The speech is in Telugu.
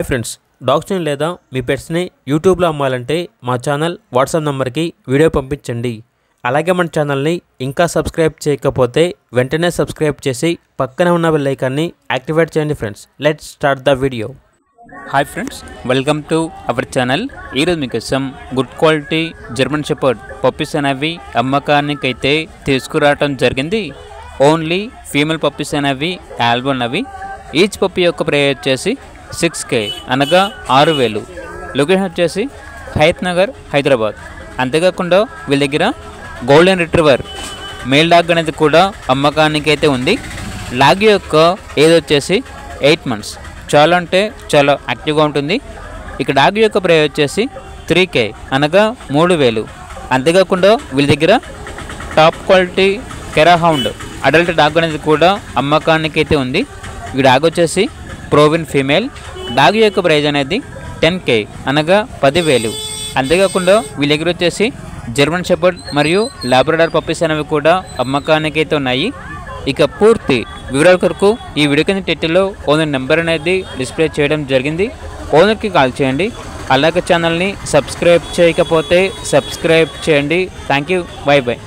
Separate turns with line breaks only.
ఫ్రెండ్స్, డాగ్స్ని లేదా మీ పెట్స్ని యూట్యూబ్లో అమ్మాలంటే మా ఛానల్ వాట్సాప్ నెంబర్కి వీడియో పంపించండి. అలాగే మన ఛానల్ని ఇంకా సబ్స్క్రైబ్ చేయకపోతే వెంటనే సబ్స్క్రైబ్ చేసి పక్కనే ఉన్న బెల్ ఐకాన్ని యాక్టివేట్ చేయండి. Friends, let's start the video.
Hi friends, welcome to our channel. ఈరోజు మీకోసం good quality German shepherd puppies అనేవి అమ్మకానికి అయితే తీసుకురావటం జరిగింది. ఓన్లీ ఫీమేల్ పప్పీస్ అనేవి ఆల్బమ్ అవి. ఈచ్ పప్పీ యొక్క ప్రైస్ వచ్చేసి 6K అనగా 6,000. లొకేషన్ వచ్చేసి హయత్ నగర్, హైదరాబాద్. అంతేకాకుండా వీళ్ళ దగ్గర గోల్డెన్ రిట్రీవర్ మేల్ డాగ్ అనేది కూడా అమ్మకానికి అయితే ఉంది. డాగ్ యొక్క ఏజ్ వచ్చేసి 8 months. చాలా అంటే చాలా యాక్టివ్గా ఉంటుంది. ఇక డాగ్ యొక్క ప్రైస్ వచ్చేసి 3K అనగా 3,000. అంతేకాకుండా వీళ్ళ దగ్గర టాప్ క్వాలిటీ కెరా హౌండ్ అడల్ట్ డాగ్ అనేది కూడా అమ్మకానికి అయితే ఉంది. ఈ డాగ్ వచ్చేసి ప్రోవిన్ ఫీమేల్. డాగ్ యొక్క ప్రైజ్ అనేది 10K అనగా 10,000. అంతేకాకుండా వీళ్ళ దగ్గర వచ్చేసి జర్మన్ షెపర్డ్ మరియు లాబ్రడార్ పప్పీస్ అనేవి కూడా అమ్మకానికి అయితే ఉన్నాయి. ఇక పూర్తి వివరాల కొరకు ఈ వీడియో కింద టైటిల్లో ఓనర్ నెంబర్ అనేది డిస్ప్లే చేయడం జరిగింది. ఓనర్కి కాల్ చేయండి. అలాగే ఛానల్ని సబ్స్క్రైబ్ చేయకపోతే సబ్స్క్రైబ్ చేయండి. Thank you. By by.